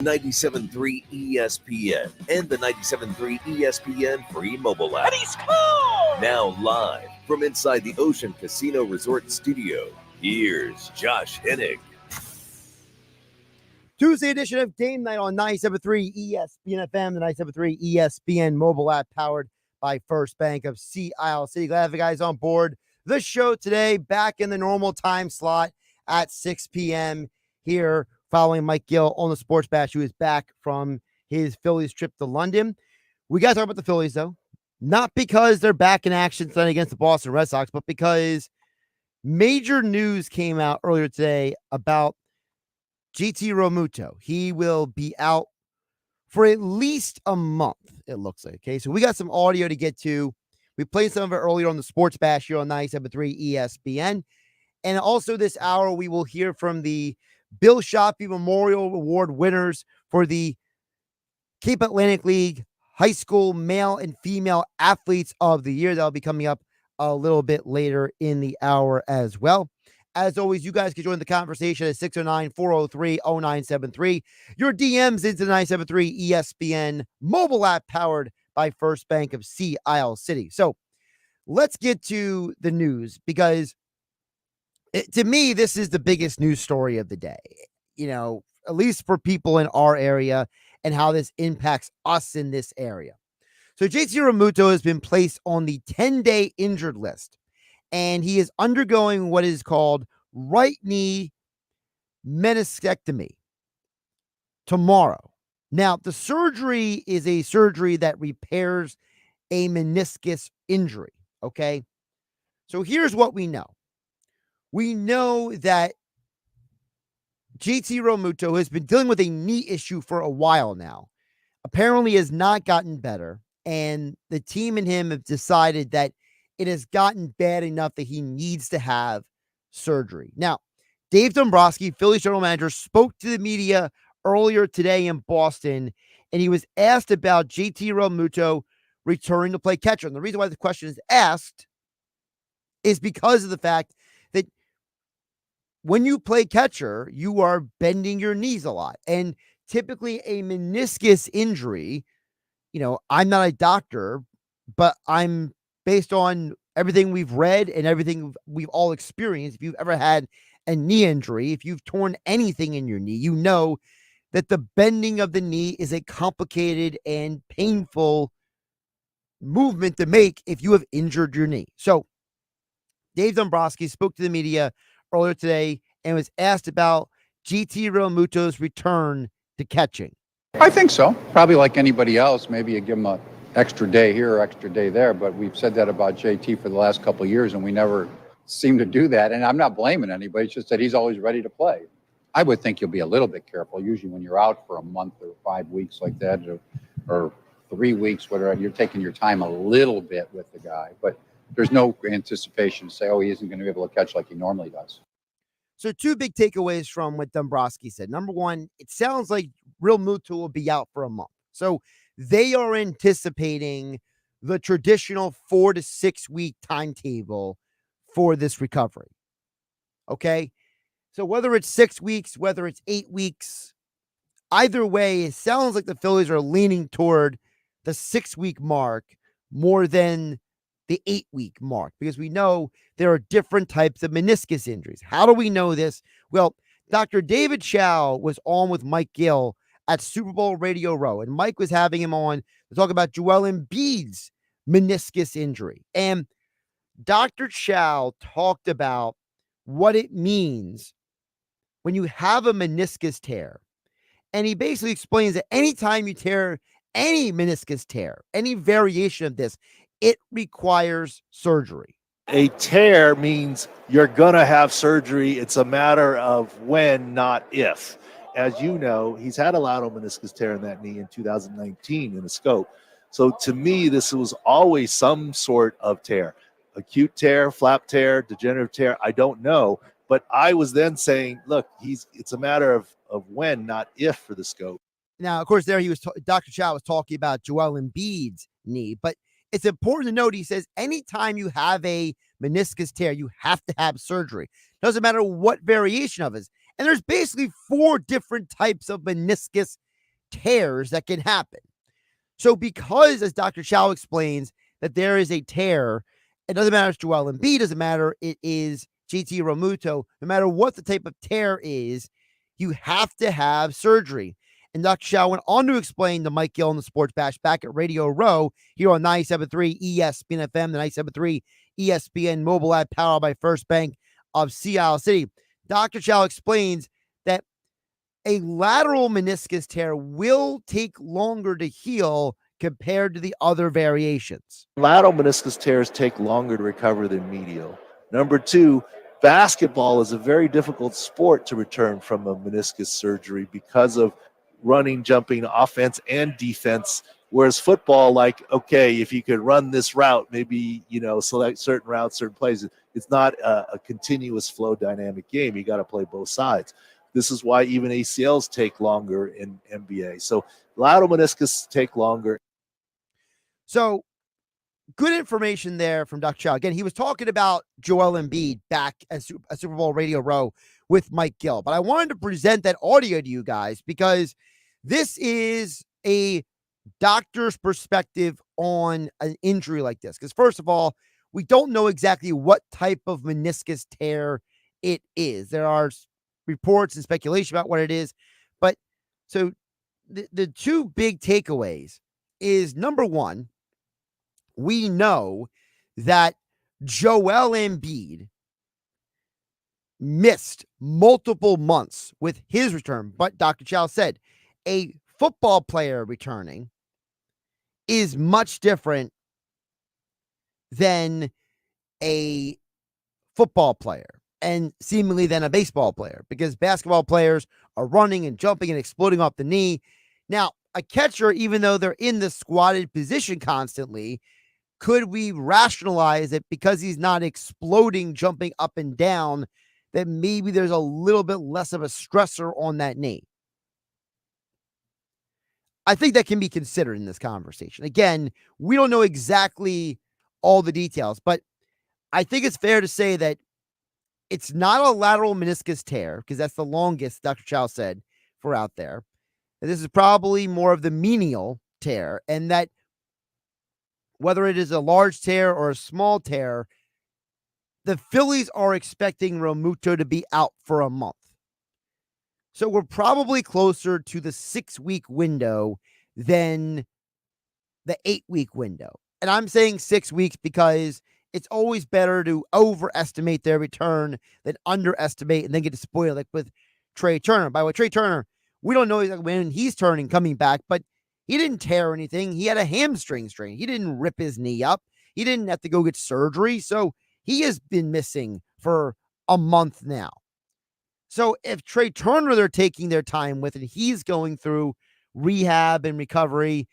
97.3 ESPN and the 97.3 ESPN free mobile app. And he scored! Now live from inside the Ocean Casino Resort Studio, here's Josh Hennig. Tuesday edition of Game Night on 97.3 ESPN FM, the 97.3 ESPN mobile app powered by First Bank of Sea Isle City. Glad to have you guys on board the show today, back in the normal time slot at 6 p.m. here, following Mike Gill on the Sports Bash, who is back from his Phillies trip to London. We got to talk about the Phillies, though, not because they're back in action tonight against the Boston Red Sox, but because major news came out earlier today about JT Realmuto. He will be out for at least a month, it looks like. Okay, so we got some audio to get to. We played some of it earlier on the Sports Bash here on 97.3 ESPN. And also this hour, we will hear from the Bill Shoppy Memorial Award winners for the Cape Atlantic League High School Male and Female Athletes of the Year. That'll be coming up a little bit later in the hour as well. As always, you guys can join the conversation at 609-403-0973. Your DMs into the 973 ESPN mobile app powered by First Bank of Sea Isle City. So let's get to the news, because to me, this is the biggest news story of the day, at least for people in our area and how this impacts us in this area. So JT Realmuto has been placed on the 10-day injured list, and he is undergoing what is called right knee meniscectomy tomorrow. Now, the surgery is a surgery that repairs a meniscus injury, okay? So here's what we know. We know that JT Realmuto has been dealing with a knee issue for a while now. Apparently has not gotten better, and the team and him have decided that it has gotten bad enough that he needs to have surgery. Now, Dave Dombrowski, Phillies general manager, spoke to the media earlier today in Boston, and he was asked about JT Realmuto returning to play catcher. And the reason why the question is asked is because of the fact that when you play catcher, you are bending your knees a lot. And typically a meniscus injury, I'm not a doctor, but I'm based on everything we've read and everything we've all experienced. If you've ever had a knee injury, if you've torn anything in your knee, you know that the bending of the knee is a complicated and painful movement to make if you have injured your knee. So Dave Dombrowski spoke to the media earlier today and was asked about JT Realmuto's return to catching. I think so. Probably like anybody else. Maybe you give him an extra day here or extra day there, but we've said that about JT for the last couple of years, and we never seem to do that. And I'm not blaming anybody. It's just that he's always ready to play. I would think you'll be a little bit careful. Usually when you're out for a month or 5 weeks like that, or 3 weeks, whatever, you're taking your time a little bit with the guy. But there's no anticipation to say, oh, he isn't going to be able to catch like he normally does. So two big takeaways from what Dombrowski said. Number one, it sounds like Realmuto will be out for a month. So they are anticipating the traditional 4 to 6 week timetable for this recovery. Okay? So whether it's 6 weeks, whether it's 8 weeks, either way, it sounds like the Phillies are leaning toward the 6 week mark more than the 8 week mark, because we know there are different types of meniscus injuries. How do we know this? Well, Dr. David Chow was on with Mike Gill at Super Bowl Radio Row, and Mike was having him on to talk about Joel Embiid's meniscus injury. And Dr. Chow talked about what it means when you have a meniscus tear. And he basically explains that anytime you tear any meniscus tear, any variation of this, it requires surgery. A tear means you're going to have surgery. It's a matter of when, not if. As you know, he's had a lateral meniscus tear in that knee in 2019 in the scope. So to me, this was always some sort of tear. Acute tear, flap tear, degenerative tear, I don't know. But I was then saying, look, it's a matter of when, not if for the scope. Now, of course, there he was, Dr. Chow was talking about Joel Embiid's knee, but it's important to note, he says, anytime you have a meniscus tear, you have to have surgery. Doesn't matter what variation of it is. And there's basically 4 different types of meniscus tears that can happen. So because, as Dr. Chow explains, that there is a tear, it doesn't matter if it's Joel Embiid, doesn't matter it is JT Realmuto, no matter what the type of tear is, you have to have surgery. And Dr. Chow went on to explain to Mike Gill in the Sports Bash back at Radio Row here on 97.3 ESPN FM, the 97.3 ESPN mobile app powered by First Bank of Sea City. Dr. Chow explains that a lateral meniscus tear will take longer to heal compared to the other variations. Lateral meniscus tears take longer to recover than medial. Number two, basketball is a very difficult sport to return from a meniscus surgery because of running, jumping, offense, and defense. Whereas football, like, okay, if you could run this route, maybe, select certain routes, certain plays. It's not a continuous flow dynamic game. You got to play both sides. This is why even ACLs take longer in NBA. So lateral meniscus take longer. So good information there from Dr. Chow. Again, he was talking about Joel Embiid back at Super Bowl Radio Row with Mike Gill. But I wanted to present that audio to you guys because this is a doctor's perspective on an injury like this. Because first of all, we don't know exactly what type of meniscus tear it is. There are reports and speculation about what it is. But so the two big takeaways is, number one, we know that Joel Embiid missed multiple months with his return. But Dr. Chow said a football player returning is much different than a football player and seemingly than a baseball player, because basketball players are running and jumping and exploding off the knee. Now, a catcher, even though they're in the squatted position constantly, could we rationalize it because he's not exploding, jumping up and down, that maybe there's a little bit less of a stressor on that knee? I think that can be considered in this conversation. Again, we don't know exactly all the details, but I think it's fair to say that it's not a lateral meniscus tear, because that's the longest Dr. Chow said for out there. And this is probably more of the menial tear, and that whether it is a large tear or a small tear, the Phillies are expecting Realmuto to be out for a month. So we're probably closer to the 6-week window than the 8-week window. And I'm saying 6 weeks because it's always better to overestimate their return than underestimate and then get spoiled, like with Trey Turner. By the way, Trey Turner, we don't know exactly when he's coming back, but he didn't tear anything. He had a hamstring strain. He didn't rip his knee up. He didn't have to go get surgery. So he has been missing for a month now. So if Trey Turner they're taking their time with and he's going through rehab and recovery,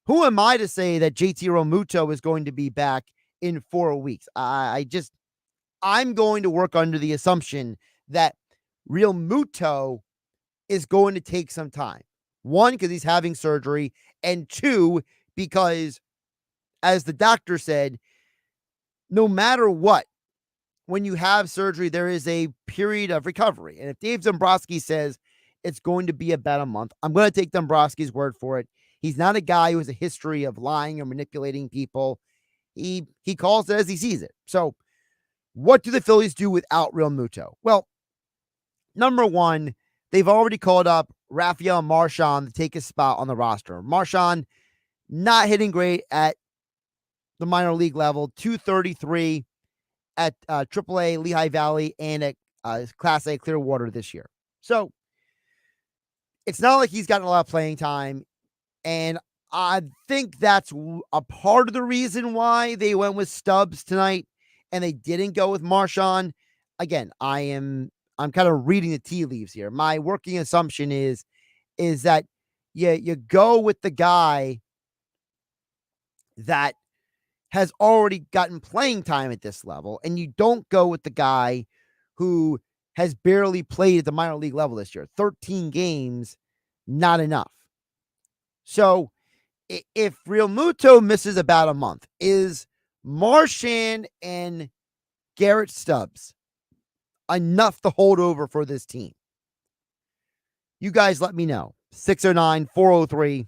who am I to say that JT Realmuto is going to be back in 4 weeks? I'm going to work under the assumption that Realmuto is going to take some time. One, because he's having surgery, and two, because, as the doctor said, no matter what, when you have surgery, there is a period of recovery. And if Dave Dombrowski says it's going to be about a month, I'm going to take Dombrowski's word for it. He's not a guy who has a history of lying or manipulating people. He calls it as he sees it. So what do the Phillies do without Realmuto? Well, number one, they've already called up Rafael Marchand to take his spot on the roster. Marchand not hitting great at the minor league level, 233 at AAA Lehigh Valley and at Class A Clearwater this year. So it's not like he's gotten a lot of playing time. And I think that's a part of the reason why they went with Stubbs tonight and they didn't go with Marchand. Again, I'm kind of reading the tea leaves here. My working assumption is that you go with the guy that has already gotten playing time at this level, and you don't go with the guy who has barely played at the minor league level this year. 13 games, not enough. So if Realmuto misses about a month, is Marchand and Garrett Stubbs enough to hold over for this team? You guys let me know. 609-403-0973.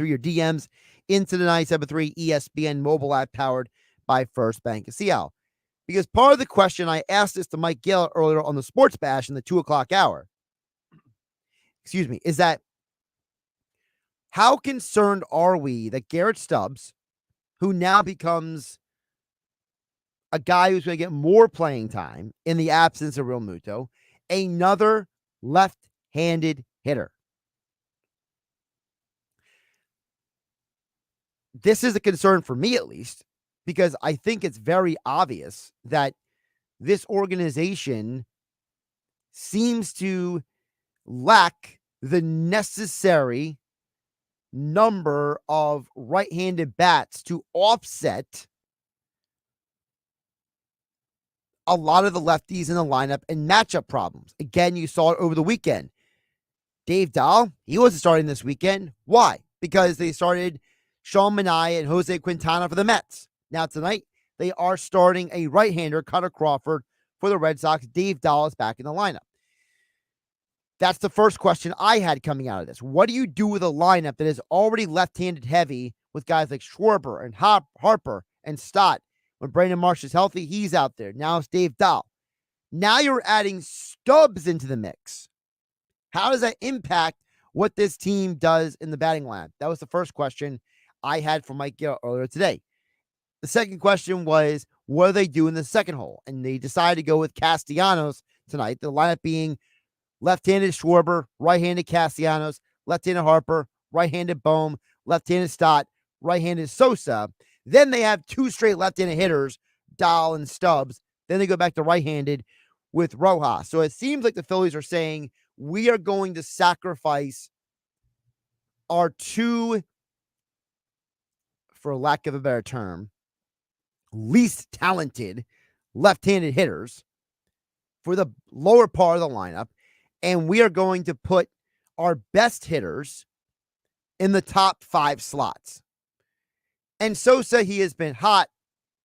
Your DMs into the 973 ESPN mobile app powered by First Bank of Seattle. Because part of the question, I asked this to Mike Gill earlier on the Sports Bash in the 2 o'clock hour, is that how concerned are we that Garrett Stubbs, who now becomes a guy who's going to get more playing time in the absence of Realmuto, another left-handed hitter? This is a concern for me, at least, because I think it's very obvious that this organization seems to lack the necessary number of right-handed bats to offset a lot of the lefties in the lineup and matchup problems. Again, you saw it over the weekend. Dave Dahl, he wasn't starting this weekend. Why? Because they started Sean Manaea and Jose Quintana for the Mets. Now tonight, they are starting a right-hander, Cutter Crawford, for the Red Sox. Dave Dahl is back in the lineup. That's the first question I had coming out of this. What do you do with a lineup that is already left-handed heavy with guys like Schwarber and Harper and Stott? When Brandon Marsh is healthy, he's out there. Now it's Dave Dahl. Now you're adding Stubbs into the mix. How does that impact what this team does in the batting lineup? That was the first question I had for Mike Gill earlier today. The second question was, what do they do in the second hole? And they decided to go with Castellanos tonight, the lineup being left-handed Schwarber, right-handed Castellanos, left-handed Harper, right-handed Bohm, left-handed Stott, right-handed Sosa. Then they have two straight left-handed hitters, Dahl and Stubbs. Then they go back to right-handed with Rojas. So it seems like the Phillies are saying, we are going to sacrifice our two, for lack of a better term, least talented left-handed hitters for the lower part of the lineup, and we are going to put our best hitters in the top 5 slots. And Sosa, he has been hot,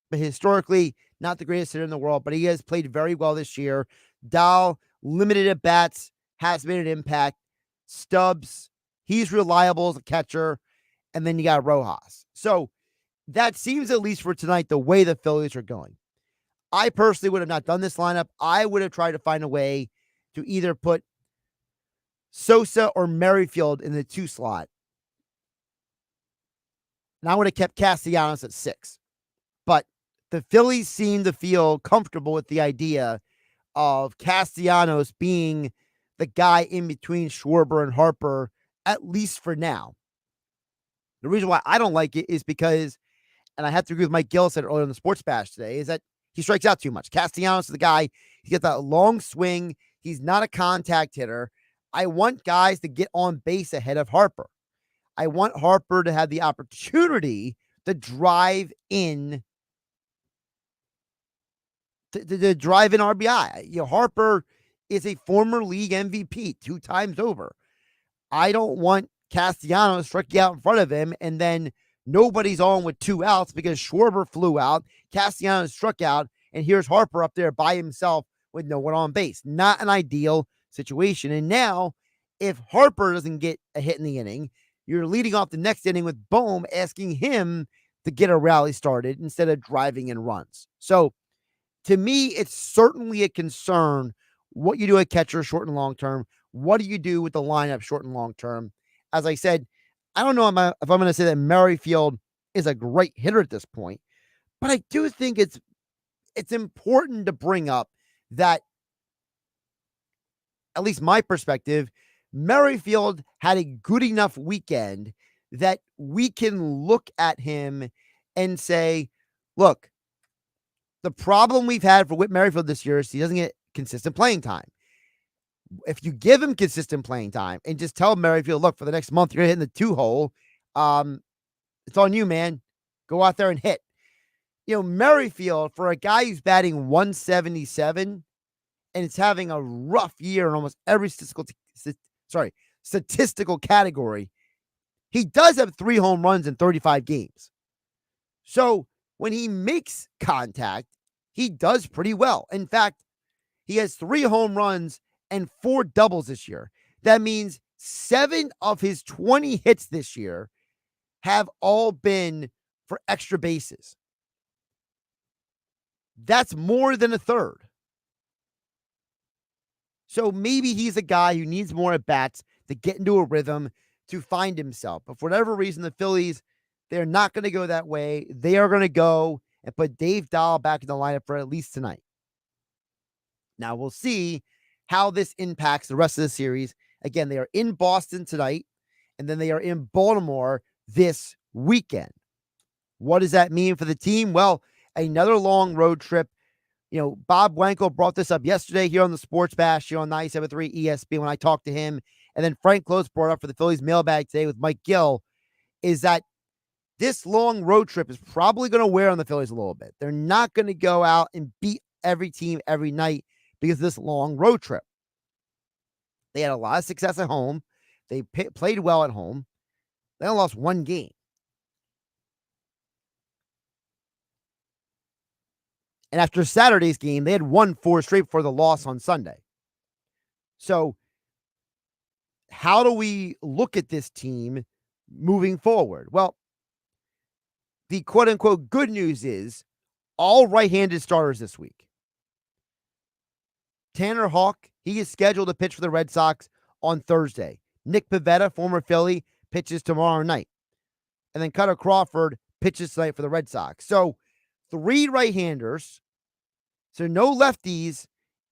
but historically not the greatest hitter in the world, but he has played very well this year. Dahl, limited at bats, has made an impact. Stubbs, he's reliable as a catcher. And then you got Rojas. So that seems, at least for tonight, the way the Phillies are going. I personally would have not done this lineup. I would have tried to find a way to either put Sosa or Merrifield in the 2 slot. And I would have kept Castellanos at 6. But the Phillies seem to feel comfortable with the idea of Castellanos being the guy in between Schwarber and Harper, at least for now. The reason why I don't like it is because, and I have to agree with Mike Gill said earlier in the Sports Bash today, is that he strikes out too much. Castellanos is the guy. He gets that long swing. He's not a contact hitter. I want guys to get on base ahead of Harper. I want Harper to have the opportunity to drive in to drive in RBI. You know, Harper is a former league MVP 2 times over. I don't want Castellanos striking out in front of him and then nobody's on with 2 outs because Schwarber flew out, Castellanos struck out, and here's Harper up there by himself with no one on base. Not an ideal situation. And now, if Harper doesn't get a hit in the inning, you're leading off the next inning with Bohm asking him to get a rally started instead of driving in runs. So, to me, it's certainly a concern what you do at catcher short and long term. What do you do with the lineup short and long term? As I said, I don't know if I'm going to say that Merrifield is a great hitter at this point, but I do think it's important to bring up that, at least my perspective, Merrifield had a good enough weekend that we can look at him and say, look, the problem we've had for Whit Merrifield this year is he doesn't get consistent playing time. If you give him consistent playing time and just tell Merrifield, look, for the next month, you're hitting the 2 hole. It's on you, man. Go out there and hit. You know, Merrifield, for a guy who's batting 177 and it's having a rough year in almost every statistical category, he does have 3 home runs in 35 games. So when he makes contact, he does pretty well. In fact, he has 3 home runs and 4 doubles this year. That means 7 of his 20 hits this year have all been for extra bases. That's more than a third. So maybe he's a guy who needs more at bats to get into a rhythm, to find himself. But for whatever reason, the Phillies, they're not going to go that way. They are going to go and put Dave Dahl back in the lineup for at least tonight. Now we'll see how this impacts the rest of the series. Again, they are in Boston tonight, and then they are in Baltimore this weekend. What does that mean for the team? Well, another long road trip. You know, Bob Wanko brought this up yesterday here on the Sports Bash here on 97.3 ESPN when I talked to him. And then Frank Close brought up for the Phillies mailbag today with Mike Gill, is that this long road trip is probably going to wear on the Phillies a little bit. They're not going to go out and beat every team every night because of this long road trip. They had a lot of success at home. They played well at home. They only lost one game. And after Saturday's game, they had won 4 straight for the loss on Sunday. So how do we look at this team moving forward? Well, the quote-unquote good news is all right-handed starters this week. Tanner Houck, he is scheduled to pitch for the Red Sox on Thursday. Nick Pivetta, former Philly, pitches tomorrow night. And then Cutter Crawford pitches tonight for the Red Sox. So 3 right-handers. So no lefties,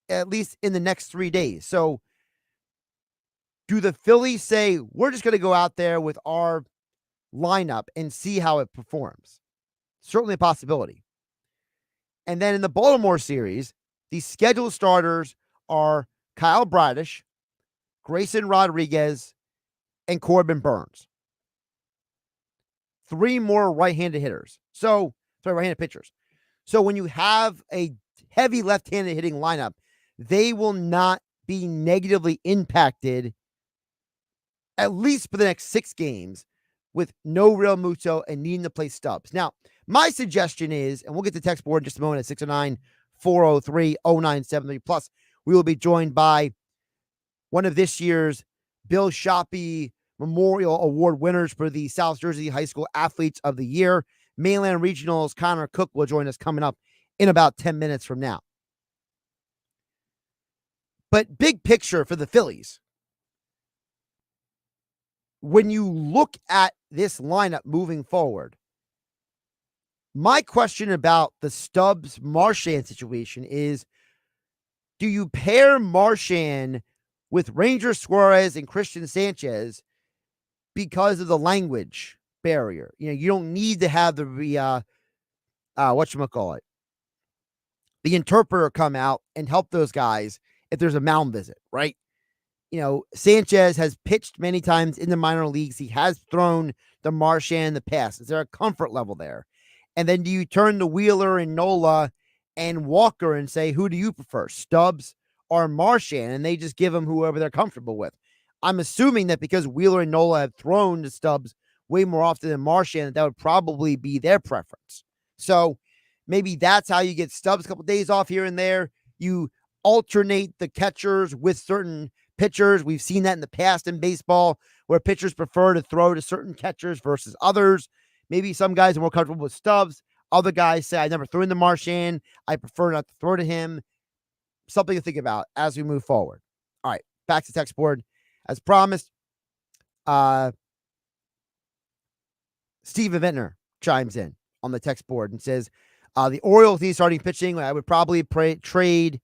at least in the next 3 days. So do the Phillies say, we're just going to go out there with our lineup and see how it performs? Certainly a possibility. And then in the Baltimore series, the scheduled starters are Kyle Bradish, Grayson Rodriguez, and Corbin Burns. 3 more right-handed hitters. Right-handed pitchers. So when you have a heavy left-handed hitting lineup, they will not be negatively impacted, at least for the next 6 games, with no Realmuto and needing to play Stubbs. Now, my suggestion is, and we'll get to text board in just a moment at 609-403-0973. Plus, we will be joined by one of this year's Bill Shoppy Memorial Award winners for the South Jersey High School Athletes of the Year. Mainland Regionals Connor Cook will join us coming up in about 10 minutes from now. But big picture for the Phillies, when you look at this lineup moving forward, my question about the Stubbs-Marchand situation is, do you pair Marchand with Ranger Suarez and Christian Sanchez because of the language barrier? You know, you don't need to have the the interpreter come out and help those guys if there's a mound visit, right? You know, Sanchez has pitched many times in the minor leagues. He has thrown the Marchand in the past. Is there a comfort level there? And then do you turn to Wheeler and Nola and Walker and say, who do you prefer, Stubbs or Marchand? And they just give them whoever they're comfortable with. I'm assuming that because Wheeler and Nola have thrown to Stubbs way more often than Marchand, that would probably be their preference. So maybe that's how you get Stubbs a couple days off here and there. You alternate the catchers with certain pitchers. We've seen that in the past in baseball where pitchers prefer to throw to certain catchers versus others. Maybe some guys are more comfortable with Stubbs. Other guys say, I never threw into Marchand. I prefer not to throw to him. Something to think about as we move forward. All right, back to text board. As promised, Steven Ventnor chimes in on the text board and says, the Orioles need starting pitching. I would probably trade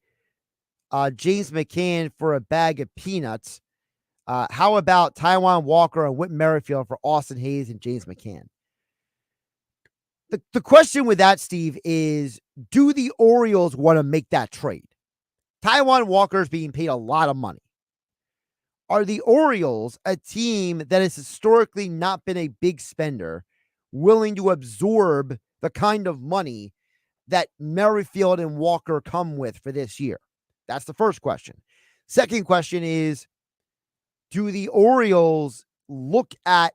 James McCann for a bag of peanuts. How about Taijuan Walker and Whit Merrifield for Austin Hayes and James McCann? The question with that, Steve, is do the Orioles want to make that trade? Taijuan Walker is being paid a lot of money. Are the Orioles, a team that has historically not been a big spender, willing to absorb the kind of money that Merrifield and Walker come with for this year? That's the first question. Second question is, do the Orioles look at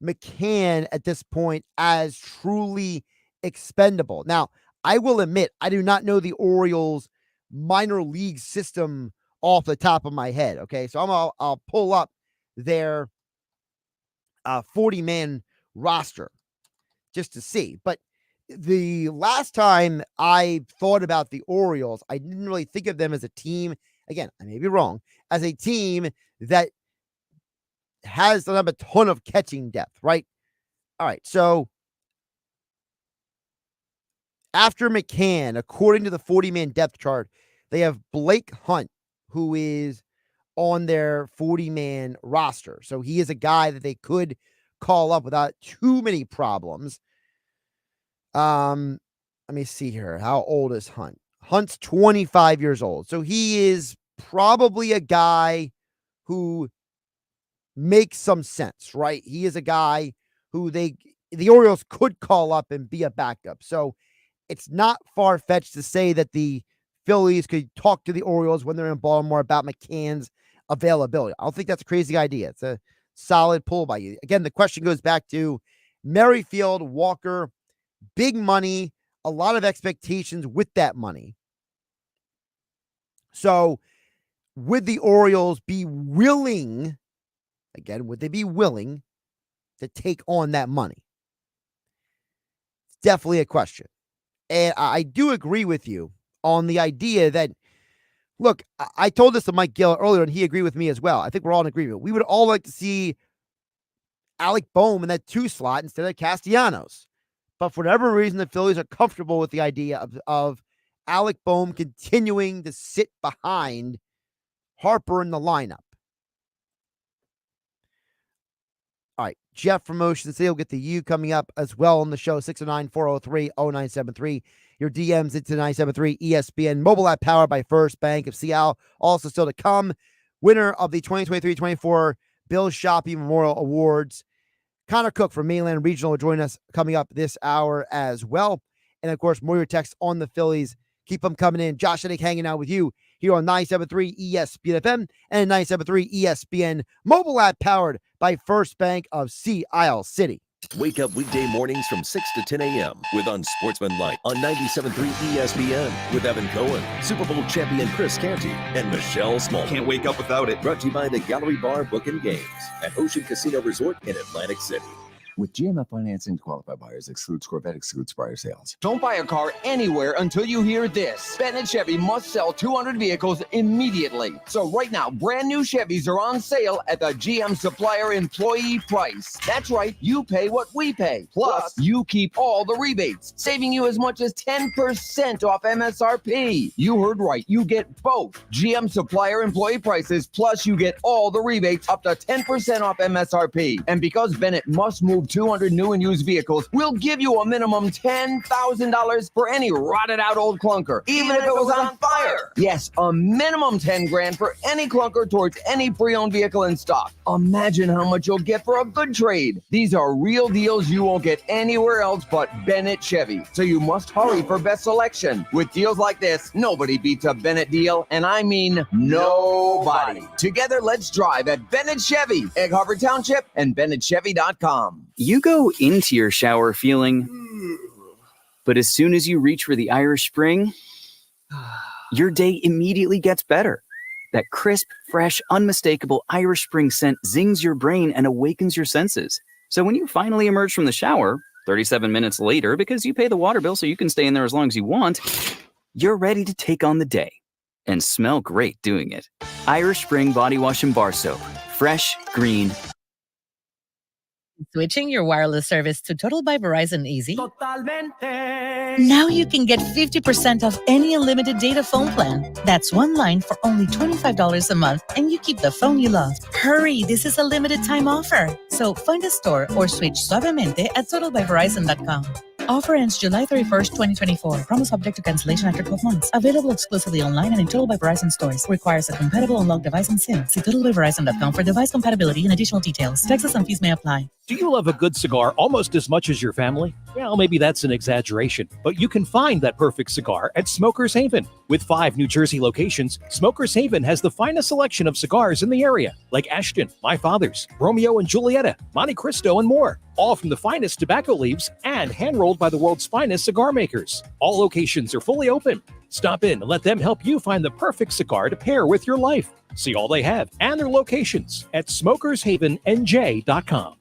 McCann at this point as truly expendable? Now, I will admit, I do not know the Orioles minor league system off the top of my head. Okay. So I'll pull up their 40-man roster just to see. But the last time I thought about the Orioles, I didn't really think of them as a team. Again, I may be wrong, as a team that has a ton of catching depth, right? All right, so after McCann, according to the 40-man depth chart, they have Blake Hunt, who is on their 40-man roster. So he is a guy that they could call up without too many problems. Let me see here. How old is Hunt? Hunt's 25 years old. So he is probably a guy who makes some sense, right? He is a guy who the Orioles could call up and be a backup. So it's not far-fetched to say that the Phillies could talk to the Orioles when they're in Baltimore about McCann's availability. I don't think that's a crazy idea. It's a solid pull by you. Again, the question goes back to Merrifield, Walker, big money, a lot of expectations with that money. So would the Orioles be willing, again, would they be willing to take on that money? It's definitely a question. And I do agree with you on the idea that, look, I told this to Mike Gill earlier, and he agreed with me as well. I think we're all in agreement. We would all like to see Alec Bohm in that 2 slot instead of Castellanos. But for whatever reason, the Phillies are comfortable with the idea of Alec Bohm continuing to sit behind Harper in the lineup. All right, Jeff from Ocean City will get to you coming up as well on the show, 609-403-0973. Your DMs into 973 ESPN mobile app powered by First Bank of Seattle. Also still to come, winner of the 2023-24 Bill Shopping Memorial Awards, Connor Cook from Mainland Regional will join us coming up this hour as well. And of course, more your texts on the Phillies. Keep them coming in. Josh Hennick hanging out with you here on 973 ESPN FM and 973 ESPN mobile app powered by First Bank of Sea Isle City. Wake up weekday mornings from 6 to 10 a.m. with Unsportsmanlike on 97.3 ESPN with Evan Cohen, Super Bowl champion Chris Canty, and Michelle Small. Can't wake up without it. Brought to you by the Gallery Bar Book and Games at Ocean Casino Resort in Atlantic City. With GMF financing to qualified buyers, excludes Corvette, excludes prior sales. Don't buy a car anywhere until you hear this. Bennett Chevy must sell 200 vehicles immediately. So right now, brand new Chevys are on sale at the GM supplier employee price. That's right, you pay what we pay. Plus, you keep all the rebates, saving you as much as 10% off MSRP. You heard right, you get both GM supplier employee prices, plus you get all the rebates up to 10% off MSRP. And because Bennett must move 200 new and used vehicles, we'll give you a minimum $10,000 for any rotted out old clunker, even if it was on fire. Yes, a minimum 10 grand for any clunker towards any pre-owned vehicle in stock. Imagine how much you'll get for a good trade. These are real deals you won't get anywhere else but Bennett Chevy. So you must hurry for best selection. With deals like this, nobody beats a Bennett deal, and I mean nobody. Together, let's drive at Bennett Chevy, Egg Harbor Township, and BennettChevy.com. You go into your shower feeling, but as soon as you reach for the Irish Spring, your day immediately gets better. That crisp, fresh, unmistakable Irish Spring scent zings your brain and awakens your senses. So when you finally emerge from the shower, 37 minutes later, because you pay the water bill so you can stay in there as long as you want, you're ready to take on the day and smell great doing it. Irish Spring Body Wash and Bar Soap. Fresh, green. Switching your wireless service to Total by Verizon easy? Totalmente. Now you can get 50% off any unlimited data phone plan. That's one line for only $25 a month, and you keep the phone you love. Hurry, this is a limited time offer. So find a store or switch suavemente at totalbyverizon.com. Offer ends July 31st, 2024. Promo subject to cancellation after 12 months. Available exclusively online and in Total by Verizon stores. Requires a compatible unlocked device and SIM. See totalbyverizon.com for device compatibility and additional details. Taxes and fees may apply. Do you love a good cigar almost as much as your family? Well, maybe that's an exaggeration, but you can find that perfect cigar at Smoker's Haven. With 5 New Jersey locations, Smoker's Haven has the finest selection of cigars in the area, like Ashton, My Father's, Romeo and Julieta, Monte Cristo, and more. All from the finest tobacco leaves and hand-rolled by the world's finest cigar makers. All locations are fully open. Stop in and let them help you find the perfect cigar to pair with your life. See all they have and their locations at smokershavennj.com.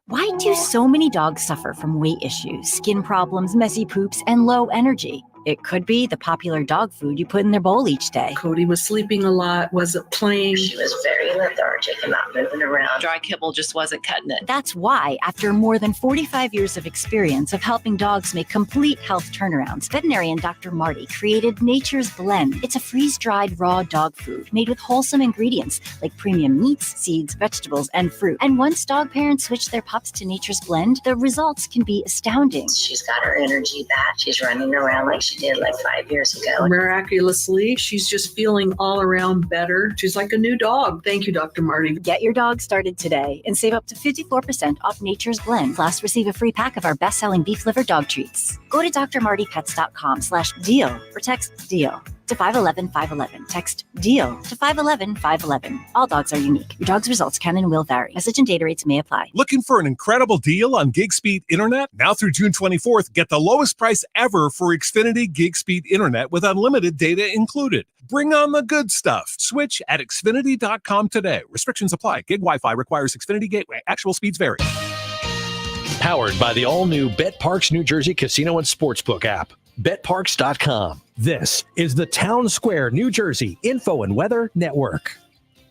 Why do so many dogs suffer from weight issues, skin problems, messy poops, and low energy? It could be the popular dog food you put in their bowl each day. Cody was sleeping a lot, wasn't playing. She was very lethargic and not moving around. Dry kibble just wasn't cutting it. That's why, after more than 45 years of experience of helping dogs make complete health turnarounds, veterinarian Dr. Marty created Nature's Blend. It's a freeze-dried raw dog food made with wholesome ingredients like premium meats, seeds, vegetables, and fruit. And once dog parents switch their pups to Nature's Blend, the results can be astounding. She's got her energy back. She's running around like she did like 5 years ago. Miraculously, she's just feeling all around better. She's like a new dog. Thank you, Dr. Marty. Get your dog started today and save up to 54% off Nature's Blend. Plus, receive a free pack of our best-selling beef liver dog treats. Go to drmartypets.com/deal or text DEAL to 511-511. Text DEAL to 511-511. All dogs are unique. Your dog's results can and will vary. Message and data rates may apply. Looking for an incredible deal on gig speed internet? Now through June 24th, get the lowest price ever for Xfinity gig speed internet with unlimited data included. Bring on the good stuff. Switch at Xfinity.com today. Restrictions apply. Gig Wi-Fi requires Xfinity Gateway. Actual speeds vary. Powered by the all-new BetParks New Jersey Casino and Sportsbook app. BetParks.com. This is the Town Square, New Jersey Info and Weather Network.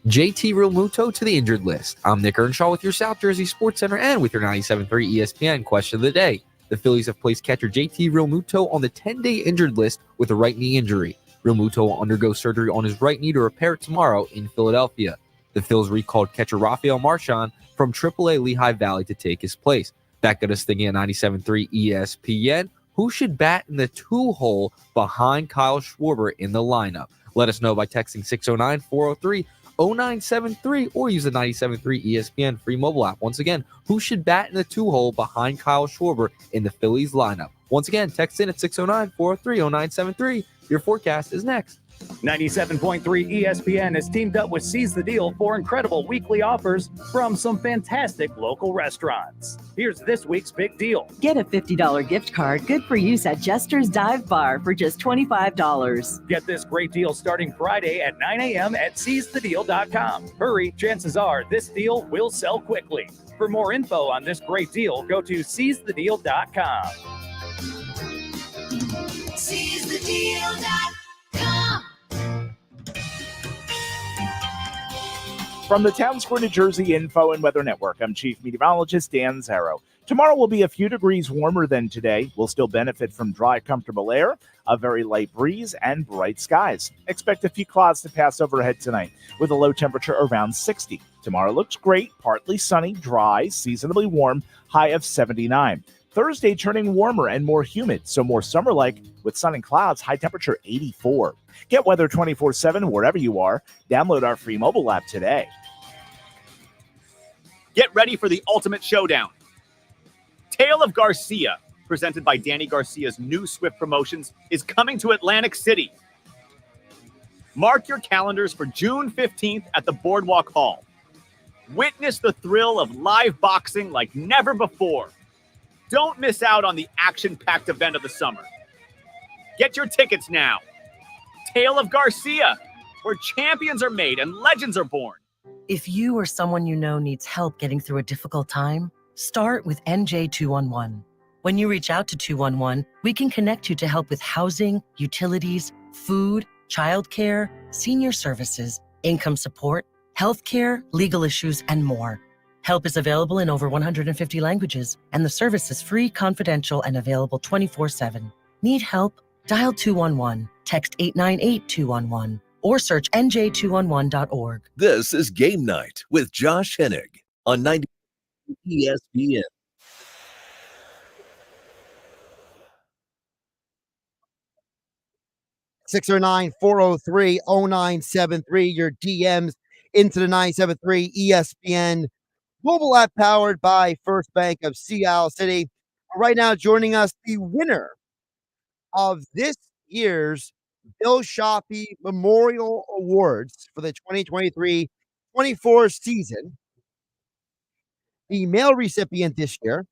JT Realmuto to the injured list. I'm Nick Earnshaw with your South Jersey Sports Center and with your 97.3 ESPN question of the day. The Phillies have placed catcher JT Realmuto on the 10-day injured list with a right knee injury. Realmuto will undergo surgery on his right knee to repair it tomorrow in Philadelphia. The Phils recalled catcher Rafael Marchand from AAA Lehigh Valley to take his place. That got us thinking at 97.3 ESPN. Who should bat in the 2-hole behind Kyle Schwarber in the lineup? Let us know by texting 609-403-0973 or use the 97.3 ESPN free mobile app. Once again, who should bat in the 2-hole behind Kyle Schwarber in the Phillies lineup? Once again, text in at 609-403-0973. Your forecast is next. 97.3 ESPN has teamed up with Seize the Deal for incredible weekly offers from some fantastic local restaurants. Here's this week's big deal. Get a $50 gift card, good for use at Jester's Dive Bar for just $25. Get this great deal starting Friday at 9 a.m. at seizethedeal.com. Hurry, chances are this deal will sell quickly. For more info on this great deal, go to seizethedeal.com. seizethedeal.com. From the Town Square, New Jersey Info and Weather Network, I'm Chief Meteorologist Dan Zarrow. Tomorrow will be a few degrees warmer than today. We'll still benefit from dry, comfortable air, a very light breeze, and bright skies. Expect a few clouds to pass overhead tonight with a low temperature around 60. Tomorrow looks great, partly sunny, dry, seasonably warm, high of 79. Thursday turning warmer and more humid, so more summer-like with sun and clouds, high temperature 84. Get weather 24/7 wherever you are. Download our free mobile app today. Get ready for the ultimate showdown. Tale of Garcia, presented by Danny Garcia's new Swift Promotions, is coming to Atlantic City. Mark your calendars for June 15th at the Boardwalk Hall. Witness the thrill of live boxing like never before. Don't miss out on the action-packed event of the summer. Get your tickets now. Tale of Garcia, where champions are made and legends are born. If you or someone you know needs help getting through a difficult time, start with NJ211. When you reach out to 211, we can connect you to help with housing, utilities, food, childcare, senior services, income support, healthcare, legal issues, and more. Help is available in over 150 languages, and the service is free, confidential, and available 24/7. Need help? Dial 211, text 898-211, or search nj211.org. This is Game Night with Josh Hennig on 90 ESPN. Six zero 403-0973. Your DMs into the 97.3 ESPN Mobile app powered by First Bank of Seattle City. Right now, joining us, the winner of this year's Bill Shoppy Memorial Awards for the 2023-24 season. The male recipient this year,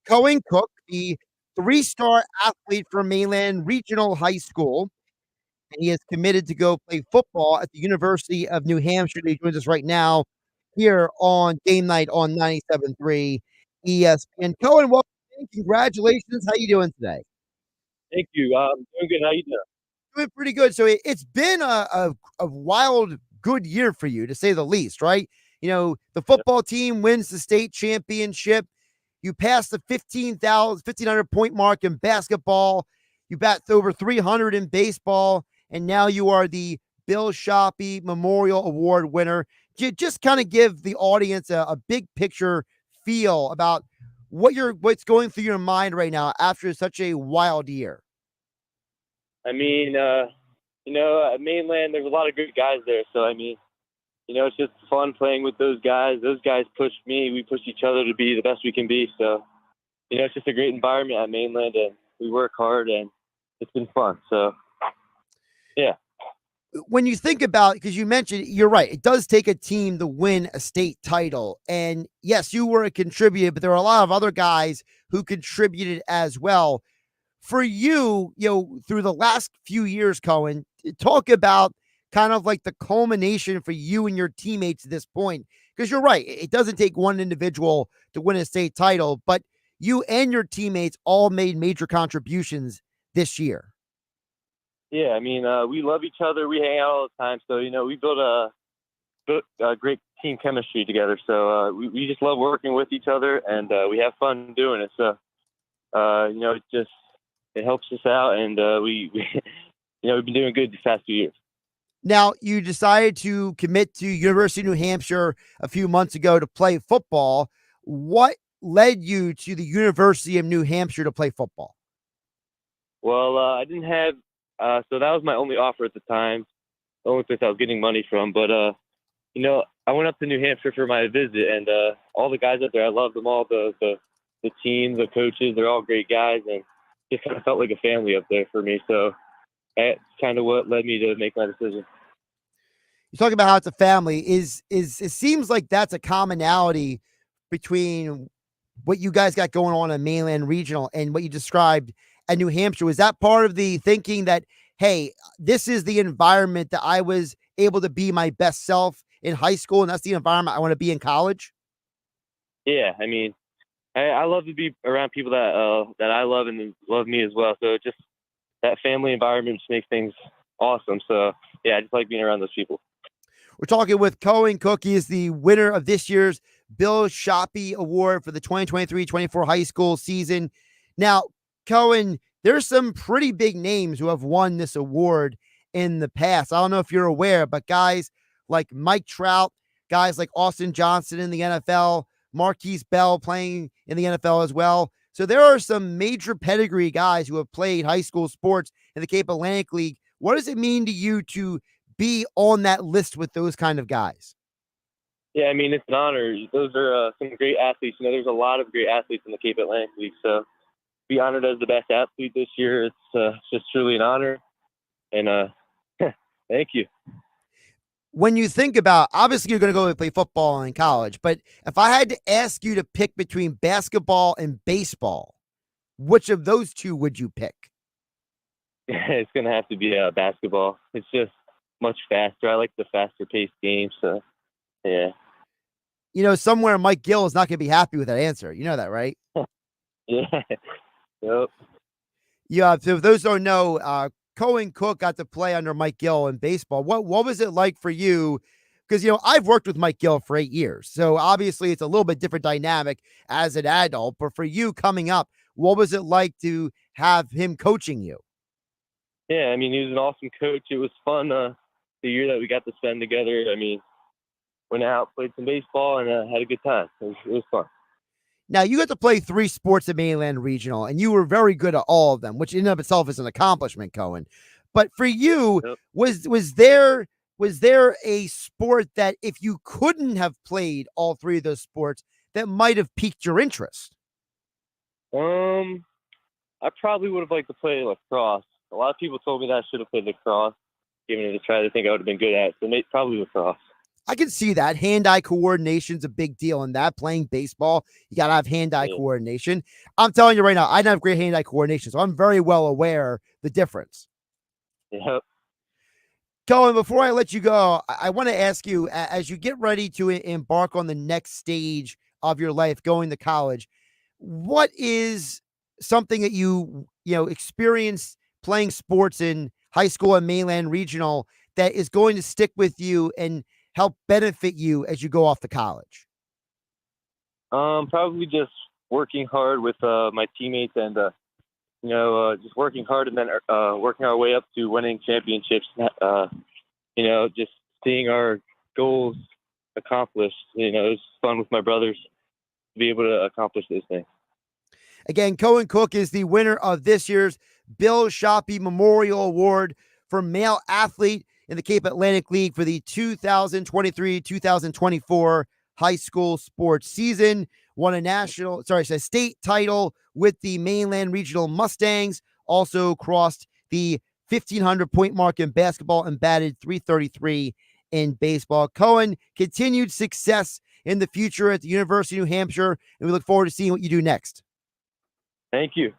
Cohen Cook, the three-star athlete from Mainland Regional High School. And he is committed to go play football at the University of New Hampshire. He joins us right now here on Game Night on 97.3 ESPN. Cohen, welcome in. Congratulations. How you doing today? Thank you. Doing good. How you doing? Doing pretty good. So it's been a wild, good year for you, to say the least, right? You know, the football team wins the state championship. You passed the 1,500 point mark in basketball. You bat over 300 in baseball. And now you are the Bill Shoppy Memorial Award winner. Just kind of give the audience a big picture feel about what's going through your mind right now after such a wild year. I mean, at Mainland, there's a lot of good guys there. So, I mean, it's just fun playing with those guys. Those guys pushed me. We pushed each other to be the best we can be. So, it's just a great environment at Mainland, and we work hard, and it's been fun. So, yeah. When you think about, because you mentioned, you're right, it does take a team to win a state title. And yes, you were a contributor, but there are a lot of other guys who contributed as well. For you, through the last few years, Cohen, talk about kind of like the culmination for you and your teammates at this point. Because you're right, it doesn't take one individual to win a state title, but you and your teammates all made major contributions this year. Yeah, I mean, we love each other. We hang out all the time. So, we built a great team chemistry together. So we just love working with each other, and we have fun doing it. So, it helps us out, and we've been doing good the past few years. Now, you decided to commit to University of New Hampshire a few months ago to play football. What led you to the University of New Hampshire to play football? Well, I didn't have so that was my only offer at the time, the only place I was getting money from. But, I went up to New Hampshire for my visit, and all the guys up there, I love them all. The team, the coaches, they're all great guys, and it kind of felt like a family up there for me. So that's kind of what led me to make my decision. You talk about how it's a family. Is it seems like that's a commonality between what you guys got going on in Mainland Regional and what you described at New Hampshire. Was that part of the thinking that, hey, this is the environment that I was able to be my best self in high school, and that's the environment I want to be in college? Yeah, I mean, I love to be around people that I love and love me as well. So just that family environment just makes things awesome. So yeah, I just like being around those people. We're talking with Cohen Cook. He is the winner of this year's Bill Shoppy Award for the 2023-24 high school season. Now, Cohen, there's some pretty big names who have won this award in the past. I don't know if you're aware, but guys like Mike Trout, guys like Austin Johnson in the NFL, Marquise Bell playing in the NFL as well. So there are some major pedigree guys who have played high school sports in the Cape Atlantic League. What does it mean to you to be on that list with those kind of guys? Yeah, I mean, it's an honor. Those are some great athletes. There's a lot of great athletes in the Cape Atlantic League. So be honored as the best athlete this year. It's just truly an honor. And thank you. When you think about, obviously you're going to go and play football in college, but if I had to ask you to pick between basketball and baseball, which of those two would you pick? It's going to have to be basketball. It's just much faster. I like the faster paced game. So, yeah. Somewhere Mike Gill is not going to be happy with that answer. You know that, right? Yeah. Yep. Yeah. So if those don't know, Cohen Cook got to play under Mike Gill in baseball. What was it like for you? Because, I've worked with Mike Gill for 8 years. So obviously it's a little bit different dynamic as an adult. But for you coming up, what was it like to have him coaching you? Yeah, I mean, he was an awesome coach. It was fun the year that we got to spend together. I mean, went out, played some baseball, and had a good time. It was fun. Now, you got to play 3 sports at Mainland Regional, and you were very good at all of them, which in and of itself is an accomplishment, Cohen. But for you, yep. was there was there a sport that if you couldn't have played all three of those sports that might have piqued your interest? I probably would have liked to play lacrosse. A lot of people told me that I should have played lacrosse, given it a try. They think I would have been good at it. So probably lacrosse. I can see that. Hand-eye coordination is a big deal in that. Playing baseball, you got to have hand-eye coordination. I'm telling you right now, I don't have great hand-eye coordination, so I'm very well aware the difference. Yep. Cohen, before I let you go, I want to ask you, as you get ready to embark on the next stage of your life, going to college, what is something that you experienced playing sports in high school and mainland regional that is going to stick with you and help benefit you as you go off to college? Probably just working hard with my teammates and just working hard and then working our way up to winning championships. Just seeing our goals accomplished. It was fun with my brothers to be able to accomplish those things. Again, Cohen Cook is the winner of this year's Bill Shoppy Memorial Award for Male Athlete in the Cape Atlantic League for the 2023-2024 high school sports season. Won a state title with the Mainland Regional Mustangs. Also crossed the 1,500 point mark in basketball and batted .333 in baseball. Cohen, continued success in the future at the University of New Hampshire, and we look forward to seeing what you do next. Thank you.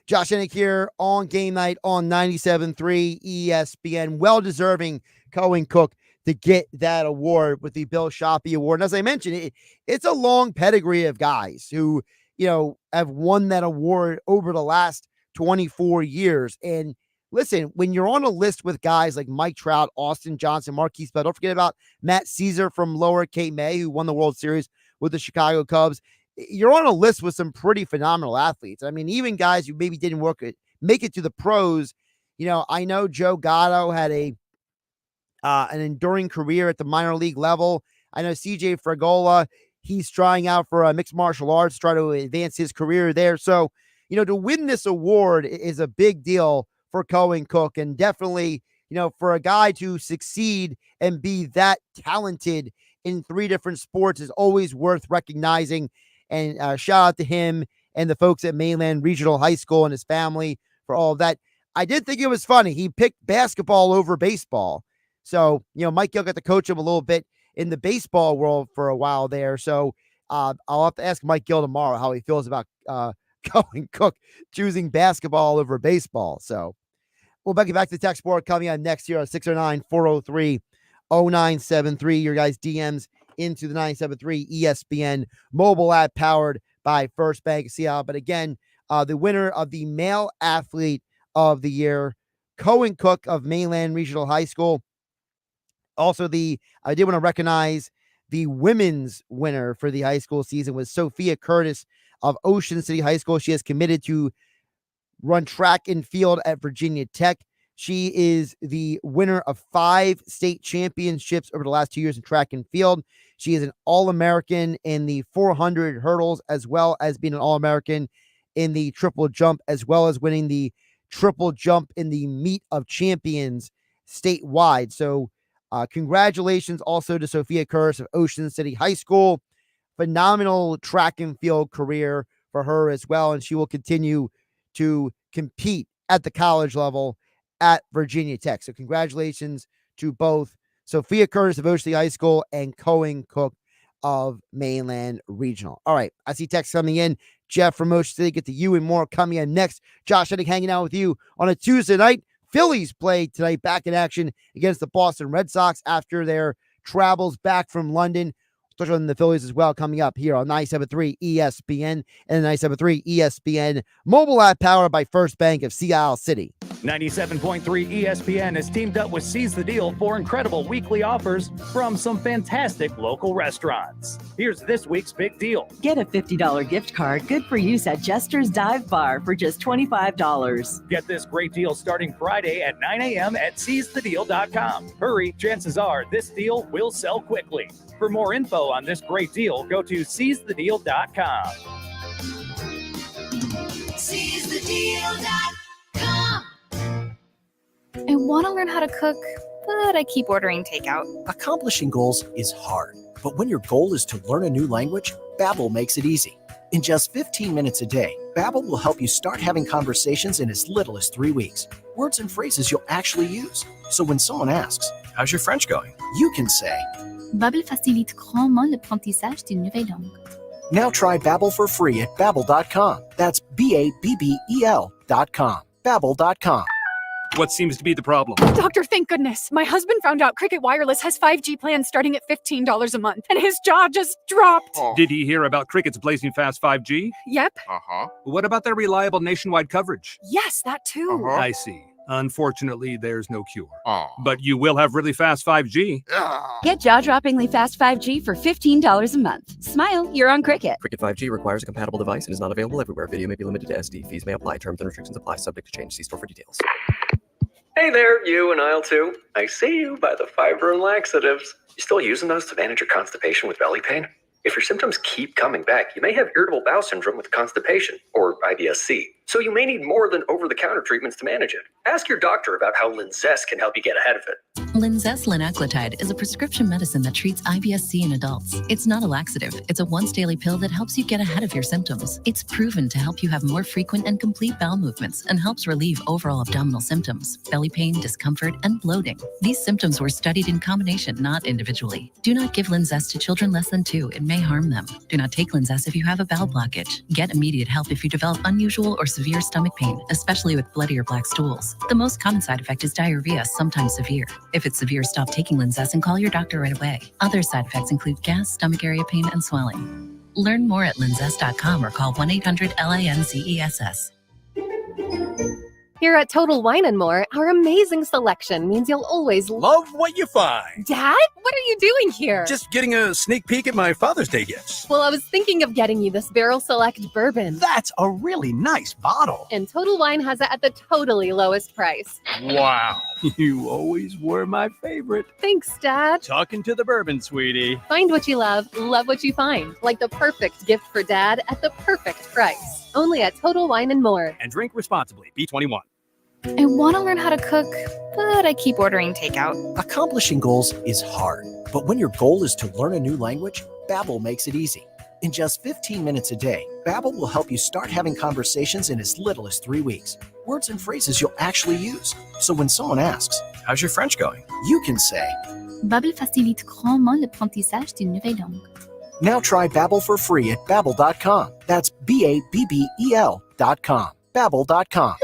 Josh Hennick here on Game Night on 97.3 ESPN. Well-deserving Cohen Cook to get that award with the Bill Shoppy Award. And as I mentioned, it's a long pedigree of guys who, have won that award over the last 24 years. And listen, when you're on a list with guys like Mike Trout, Austin Johnson, Marquise Bell, don't forget about Matt Caesar from Lower Cape May, who won the World Series with the Chicago Cubs. You're on a list with some pretty phenomenal athletes. I mean, even guys who maybe didn't make it to the pros. I know Joe Gatto had an enduring career at the minor league level. I know CJ Fragola, he's trying out for mixed martial arts, try to advance his career there. So, to win this award is a big deal for Cohen Cook, and definitely, for a guy to succeed and be that talented in three different sports is always worth recognizing. And shout out to him and the folks at Mainland Regional High School and his family for all of that. I did think it was funny. He picked basketball over baseball. So, Mike Gill got to coach him a little bit in the baseball world for a while there. So I'll have to ask Mike Gill tomorrow how he feels about Cohen Cook choosing basketball over baseball. So we'll get back to Tech Sport coming on next year on 609-403-0973. Your guys' DMs into the 97.3 ESPN mobile app powered by First Bank of Seattle. But again, the winner of the Male Athlete of the Year, Cohen Cook of Mainland Regional High School. Also, I did want to recognize the women's winner for the high school season was Sophia Curtis of Ocean City High School. She has committed to run track and field at Virginia Tech. She is the winner of 5 state championships over the last 2 years in track and field. She is an All-American in the 400 hurdles, as well as being an All-American in the triple jump, as well as winning the triple jump in the Meet of Champions statewide. So congratulations also to Sophia Curtis of Ocean City High School. Phenomenal track and field career for her as well, and she will continue to compete at the college level at Virginia Tech. So congratulations to both Sophia Curtis of Ocean City High School and Cohen Cook of Mainland Regional. All right, I see text coming in. Jeff from Ocean City, get to you and more coming in next. Josh Hennick hanging out with you on a Tuesday night. Phillies play tonight, back in action against the Boston Red Sox after their travels back from London. Touch on the Phillies as well coming up here on 97.3 ESPN and the 97.3 ESPN mobile app powered by First Bank of Seattle City. 97.3 ESPN has teamed up with Seize the Deal for incredible weekly offers from some fantastic local restaurants. Here's this week's big deal. Get a $50 gift card, good for use at Jester's Dive Bar for just $25. Get this great deal starting Friday at 9 a.m. at seizethedeal.com. Hurry, chances are this deal will sell quickly. For more info on this great deal, go to seizethedeal.com. Seizethedeal.com. I want to learn how to cook but I keep ordering takeout. Accomplishing goals is hard, but when your goal is to learn a new language, Babbel makes it easy. In just 15 minutes a day, Babbel will help you start having conversations in as little as 3 weeks. Words and phrases you'll actually use. So when someone asks, "How's your French going?" you can say, Babbel facilite grandement l'apprentissage d'une nouvelle langue. Now try Babbel for free at Babbel.com. That's Babbel.com. Babbel.com. What seems to be the problem? Doctor, thank goodness. My husband found out Cricket Wireless has 5G plans starting at $15 a month, and his jaw just dropped. Did he hear about Cricket's blazing fast 5G? Yep. What about their reliable nationwide coverage? Yes, that too. I see. Unfortunately, there's no cure. But you will have really fast 5G. Get jaw-droppingly fast 5G for $15 a month. Smile, you're on Cricket. Cricket 5G requires a compatible device and is not available everywhere. Video may be limited to SD. Fees may apply. Terms and restrictions apply. Subject to change. See store for details. Hey there, you in aisle 2. I see you by the fiber and laxatives. You still using those to manage your constipation with belly pain? If your symptoms keep coming back, you may have irritable bowel syndrome with constipation, or IBS-C. So you may need more than over-the-counter treatments to manage it. Ask your doctor about how Linzess can help you get ahead of it. Linzess linaclotide is a prescription medicine that treats IBS-C in adults. It's not a laxative. It's a once-daily pill that helps you get ahead of your symptoms. It's proven to help you have more frequent and complete bowel movements and helps relieve overall abdominal symptoms, belly pain, discomfort, and bloating. These symptoms were studied in combination, not individually. Do not give Linzess to children less than 2. It may harm them. Do not take Linzess if you have a bowel blockage. Get immediate help if you develop unusual or severe stomach pain, especially with bloody or black stools. The most common side effect is diarrhea, sometimes severe. If it's severe, stop taking Linzess and call your doctor right away. Other side effects include gas, stomach area pain, and swelling. Learn more at linzess.com or call 1-800-LINZESS. Here at Total Wine & More, our amazing selection means you'll always Love what you find. Dad, what are you doing here? Just getting a sneak peek at my Father's Day gifts. Well, I was thinking of getting you this Barrel Select bourbon. That's a really nice bottle. And Total Wine has it at the totally lowest price. Wow. You always were my favorite. Thanks, Dad. Talking to the bourbon, sweetie. Find what you love what you find. Like the perfect gift for Dad at the perfect price. Only at Total Wine & More. And drink responsibly. B21. I want to learn how to cook, but I keep ordering takeout. Accomplishing goals is hard, but when your goal is to learn a new language, Babbel makes it easy. In just 15 minutes a day, Babbel will help you start having conversations in as little as 3 weeks. Words and phrases you'll actually use. So when someone asks, "How's your French going?" you can say, Babbel facilite grandement l'apprentissage d'une nouvelle langue. Now try Babbel for free at Babbel.com. That's Babbel.com. Babbel.com.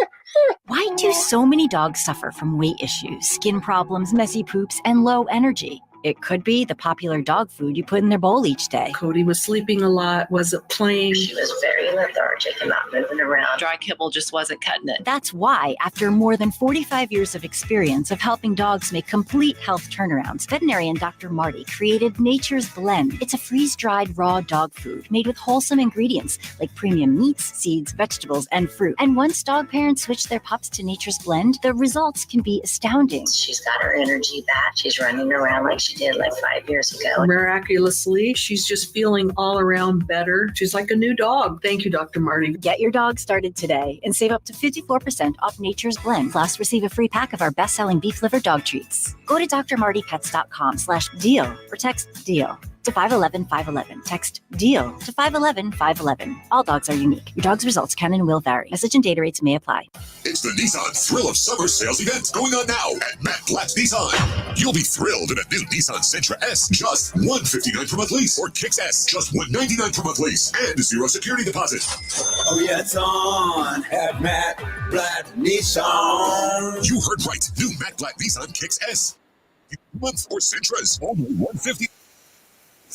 Why do so many dogs suffer from weight issues, skin problems, messy poops, and low energy? It could be the popular dog food you put in their bowl each day. Cody was sleeping a lot, wasn't playing. She was very lethargic and not moving around. Dry kibble just wasn't cutting it. That's why, after more than 45 years of experience of helping dogs make complete health turnarounds, veterinarian Dr. Marty created Nature's Blend. It's a freeze-dried raw dog food made with wholesome ingredients like premium meats, seeds, vegetables, and fruit. And once dog parents switch their pups to Nature's Blend, the results can be astounding. She's got her energy back. She's running around like she did like 5 years ago. Miraculously, she's just feeling all around better. She's like a new dog. Thank you, Dr. Marty. Get your dog started today and save up to 54% off Nature's Blend. Plus, receive a free pack of our best-selling beef liver dog treats. Go to drmartypets.com/deal or text DEAL to 511-511. Text DEAL to 511-511. All dogs are unique. Your dog's results can and will vary. Message and data rates may apply. It's the Nissan Thrill of Summer sales event going on now at Matt Blatt's Nissan. You'll be thrilled in a new Nissan Sentra S, just $159 per month lease, or Kicks S, just $199 per month lease, and 0 security deposit. Oh yeah, it's on at Matt Blatt Nissan. You heard right. New Matt Blatt Nissan Kicks S. Month or Sentras, only $150.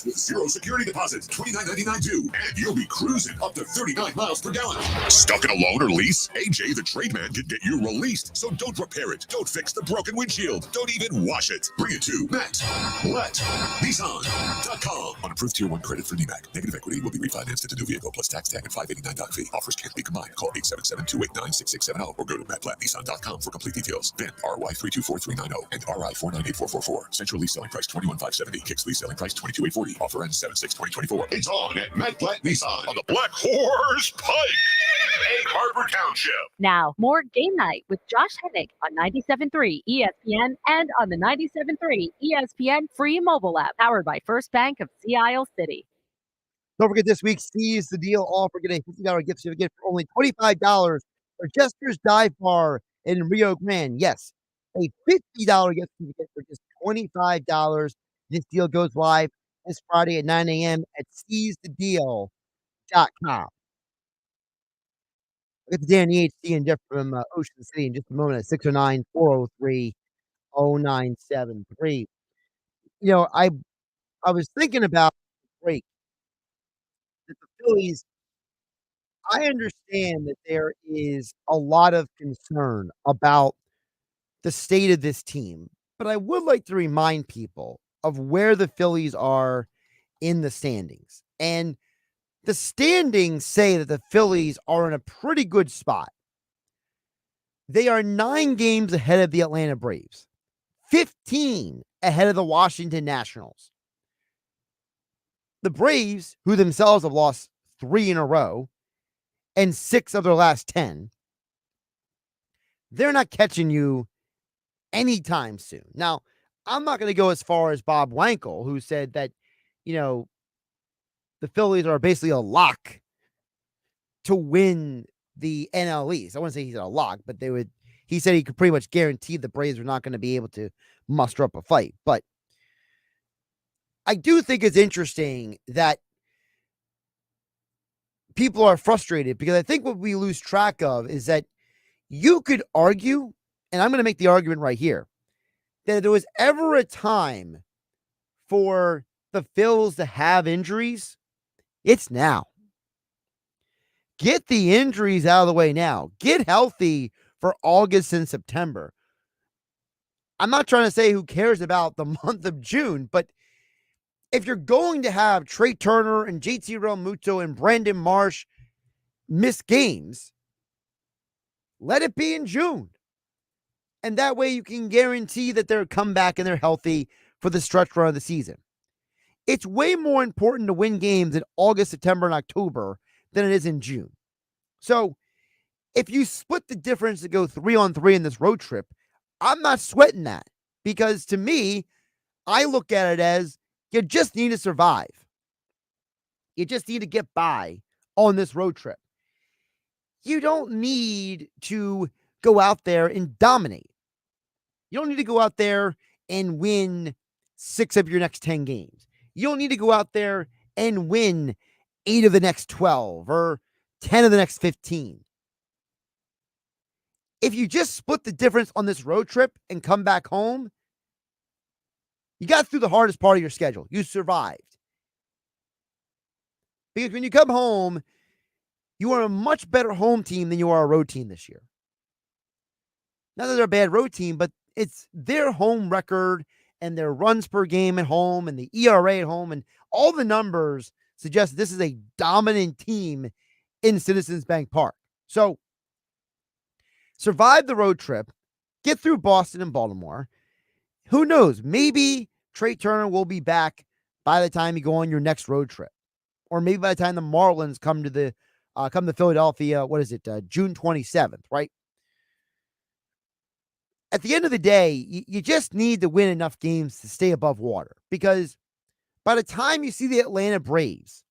With 0 security deposit, $29.99 due, and you'll be cruising up to 39 miles per gallon. Stuck in a loan or lease? AJ the Trade Man can get you released, so don't repair it. Don't fix the broken windshield. Don't even wash it. Bring it to Matt Blatt Nissan.com. On approved Tier 1 credit for NEMAC. Negative equity will be refinanced into new vehicle plus tax tag and $589 doc fee. Offers can't be combined. Call 877-289-6670 or go to mattblattnissan.com for complete details. VIN RY324390 and RI498444. Central lease selling price $21,570. Kicks lease selling price $22,840. 2023. Offer ends 7/6/2024. It's on at Matt Blatt Nissan on the Black Horse Pike, Egg Harbor Township. Now, more Game Night with Josh Hennig on 97.3 ESPN and on the 97.3 ESPN free mobile app, powered by First Bank of Sea Isle City. Don't forget this week, Seize the Deal offer. Get a $50 gift certificate for only $25 for Jester's Dive Bar in Rio Grande. Yes, a $50 gift certificate for just $25. This deal goes live this Friday at 9 a.m. at seizethedeal.com. We'll get to Dan EHC and Jeff from Ocean City in just a moment at 609-403-0973. You know, I was thinking about break that the Phillies, I understand that there is a lot of concern about the state of this team, but I would like to remind people of where the Phillies are in the standings. And the standings say that the Phillies are in a pretty good spot. They are 9 games ahead of the Atlanta Braves, 15 ahead of the Washington Nationals. The Braves, who themselves have lost 3 in a row and 6 of their last 10, they're not catching you anytime soon. Now, I'm not going to go as far as Bob Wankel, who said that, you know, the Phillies are basically a lock to win the NL East. I wouldn't say he's a lock, but he said he could pretty much guarantee the Braves were not going to be able to muster up a fight. But I do think it's interesting that people are frustrated, because I think what we lose track of is that you could argue, and I'm going to make the argument right here, that if there was ever a time for the Phils to have injuries, it's now. Get the injuries out of the way now. Get healthy for August and September. I'm not trying to say who cares about the month of June, but if you're going to have Trey Turner and JT Realmuto and Brandon Marsh miss games, let it be in June. And that way you can guarantee that they're come back and they're healthy for the stretch run of the season. It's way more important to win games in August, September, and October than it is in June. So if you split the difference to go 3-on-3 in this road trip, I'm not sweating that, because to me, I look at it as you just need to survive. You just need to get by on this road trip. You don't need to go out there and dominate. You don't need to go out there and win 6 of your next 10 games. You don't need to go out there and win 8 of the next 12 or 10 of the next 15. If you just split the difference on this road trip and come back home, you got through the hardest part of your schedule. You survived. Because when you come home, you are a much better home team than you are a road team this year. Not that they're a bad road team, but it's their home record and their runs per game at home and the ERA at home and all the numbers suggest this is a dominant team in Citizens Bank Park. So survive the road trip, get through Boston and Baltimore. Who knows? Maybe Trey Turner will be back by the time you go on your next road trip, or maybe by the time the Marlins come to Philadelphia. What is it? June 27th, right? At the end of the day, you just need to win enough games to stay above water, because by the time you see the Atlanta Braves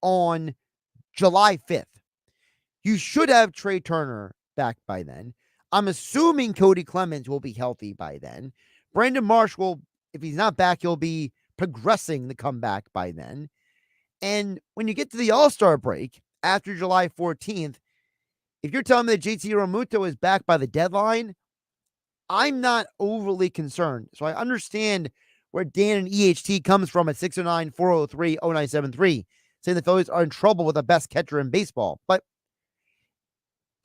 on July 5th, you should have Trey Turner back by then. I'm assuming Cody Clemens will be healthy by then. Brandon Marsh will, if he's not back, he'll be progressing the comeback by then. And when you get to the All-Star break after July 14th, if you're telling me that JT Realmuto is back by the deadline, I'm not overly concerned. So I understand where Dan and EHT comes from at 609-403-0973, saying the Phillies are in trouble with the best catcher in baseball. But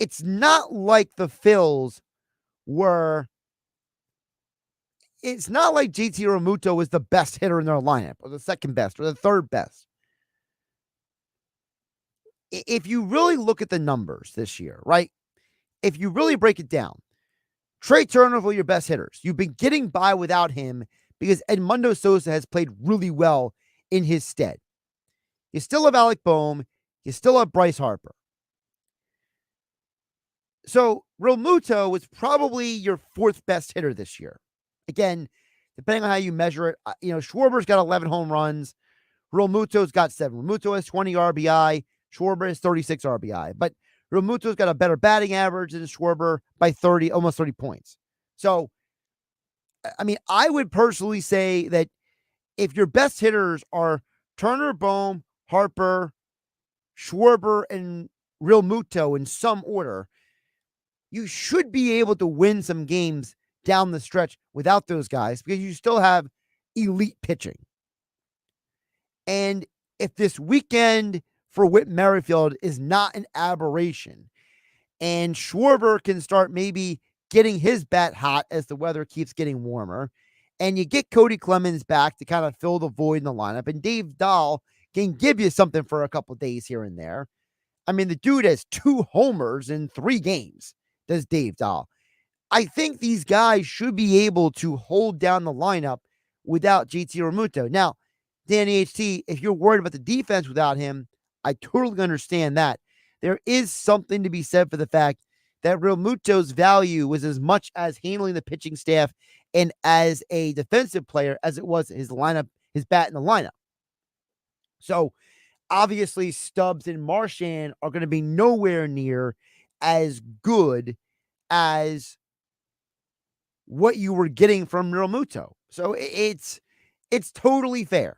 it's not like the Phils were. It's not like JT Realmuto was the best hitter in their lineup, or the second best, or the third best. If you really look at the numbers this year, right? If you really break it down, Trey Turner was your best hitters. You've been getting by without him because Edmundo Sosa has played really well in his stead. You still have Alec Boehm. You still have Bryce Harper. So Realmuto was probably your fourth best hitter this year. Again, depending on how you measure it, Schwarber's got 11 home runs. Realmuto's got 7. Realmuto has 20 RBI. Schwarber has 36 RBI. But Realmuto's got a better batting average than Schwarber by almost 30 points. So, I mean, I would personally say that if your best hitters are Turner, Boehm, Harper, Schwarber, and Realmuto in some order, you should be able to win some games down the stretch without those guys because you still have elite pitching. And if this weekend for Whit Merrifield is not an aberration and Schwarber can start maybe getting his bat hot as the weather keeps getting warmer, and you get Cody Clemens back to kind of fill the void in the lineup, and Dave Dahl can give you something for a couple days here and there. I mean, the dude has 2 homers in 3 games, does Dave Dahl. I think these guys should be able to hold down the lineup without JT Realmuto. Now, Danny HT, if you're worried about the defense without him, I totally understand that. There is something to be said for the fact that Realmuto's value was as much as handling the pitching staff and as a defensive player as it was his bat in the lineup. So obviously Stubbs and Marchand are going to be nowhere near as good as what you were getting from Realmuto. So it's totally fair.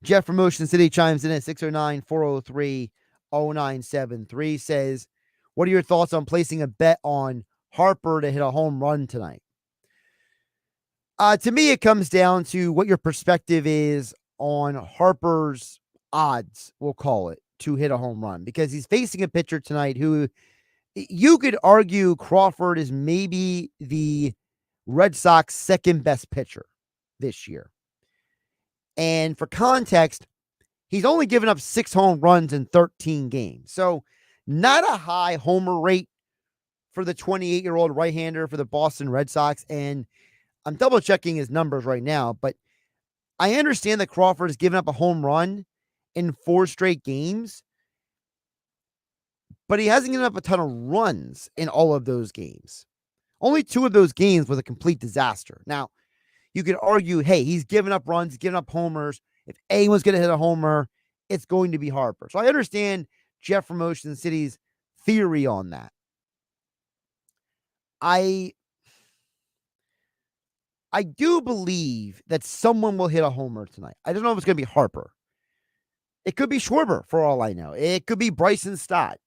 Jeff from Ocean City chimes in at 609-403-0973, says, what are your thoughts on placing a bet on Harper to hit a home run tonight? To me, it comes down to what your perspective is on Harper's odds, we'll call it, to hit a home run, because he's facing a pitcher tonight who you could argue Crawford is maybe the Red Sox second best pitcher this year. And for context, he's only given up 6 home runs in 13 games. So not a high homer rate for the 28-year-old right-hander for the Boston Red Sox. And I'm double checking his numbers right now, but I understand that Crawford has given up a home run in 4 straight games, but he hasn't given up a ton of runs in all of those games. Only 2 of those games was a complete disaster. Now, you could argue, hey, he's given up runs, given up homers. If anyone's going to hit a homer, it's going to be Harper. So I understand Jeff from Ocean City's theory on that. I do believe that someone will hit a homer tonight. I don't know if it's going to be Harper. It could be Schwarber, for all I know. It could be Bryson Stott.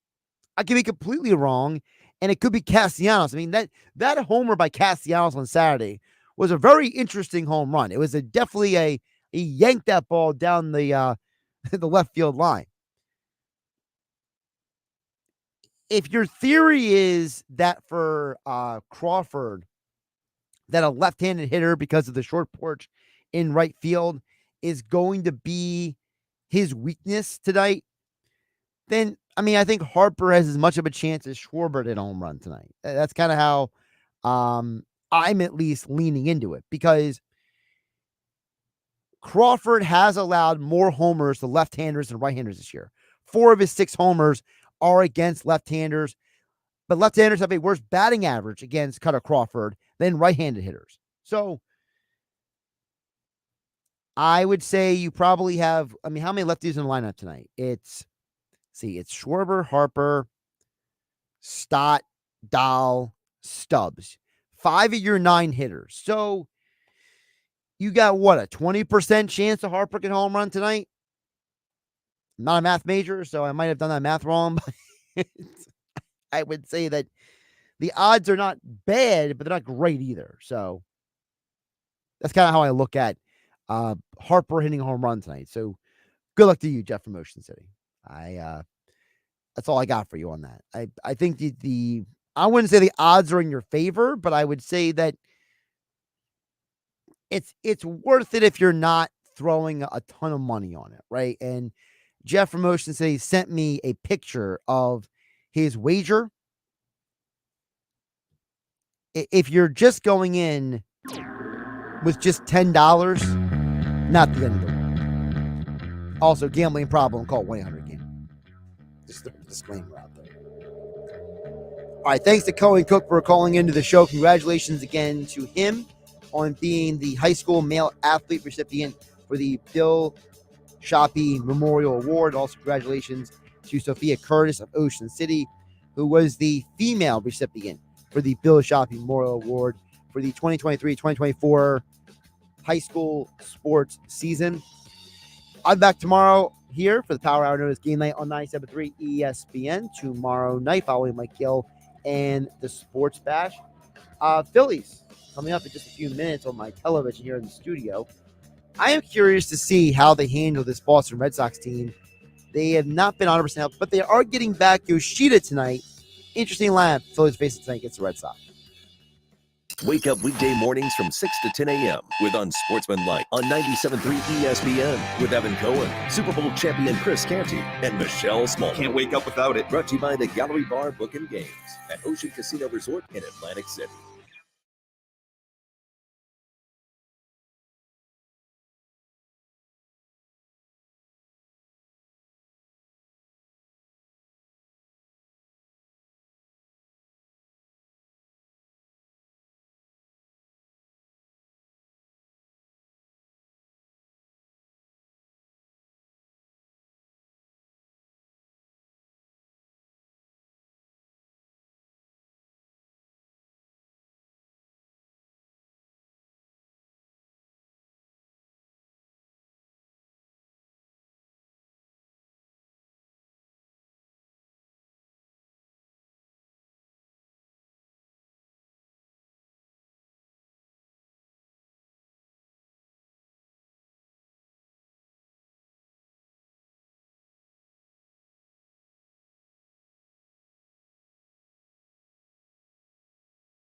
I could be completely wrong, and it could be Castellanos. I mean, that homer by Castellanos on Saturday was a very interesting home run. It was definitely he yanked that ball down the the left field line. If your theory is that for Crawford, that a left-handed hitter because of the short porch in right field is going to be his weakness tonight, then, I mean, I think Harper has as much of a chance as Schwarber to hit a home run tonight. That's kind of how I'm at least leaning into it, because Crawford has allowed more homers to left-handers than right-handers this year. 4 of his 6 homers are against left-handers, but left-handers have a worse batting average against Cutter Crawford than right-handed hitters. So I would say you probably have, I mean, how many lefties in the lineup tonight? It's Schwarber, Harper, Stott, Dahl, Stubbs. 5 of your 9 hitters. So you got what, a 20% chance of Harper can home run tonight? I'm not a math major, so I might have done that math wrong, but I would say that the odds are not bad, but they're not great either. So that's kind of how I look at Harper hitting a home run tonight. So good luck to you, Jeff from Ocean City. That's all I got for you on that. I think I wouldn't say the odds are in your favor, but I would say that it's worth it if you're not throwing a ton of money on it, right? And Jeff from Ocean City sent me a picture of his wager. If you're just going in with just $10, Not the end of the world. Also, gambling problem, call 1-800-GAMBLER. Just a disclaimer out there. All right, thanks to Cohen Cook for calling into the show. Congratulations again to him on being the high school male athlete recipient for the Bill Shoppy Memorial Award. Also, congratulations to Sophia Curtis of Ocean City, who was the female recipient for the Bill Shoppy Memorial Award for the 2023-2024 high school sports season. I'm back tomorrow here for the Power Hour known as Game Night on 97.3 ESPN. Tomorrow night, following Mike Gill and the Sports Bash. Phillies coming up in just a few minutes on my television here in the studio. I am curious to see how they handle this Boston Red Sox team. They have not been 100% healthy, but they are getting back Yoshida tonight. Interesting lineup. Phillies facing tonight against the Red Sox. Wake up weekday mornings from 6 to 10 a.m. with Unsportsmanlike on 97.3 ESPN with Evan Cohen, Super Bowl champion Chris Canty, and Michelle Small. Can't wake up without it. Brought to you by the Gallery Bar Book and Games at Ocean Casino Resort in Atlantic City.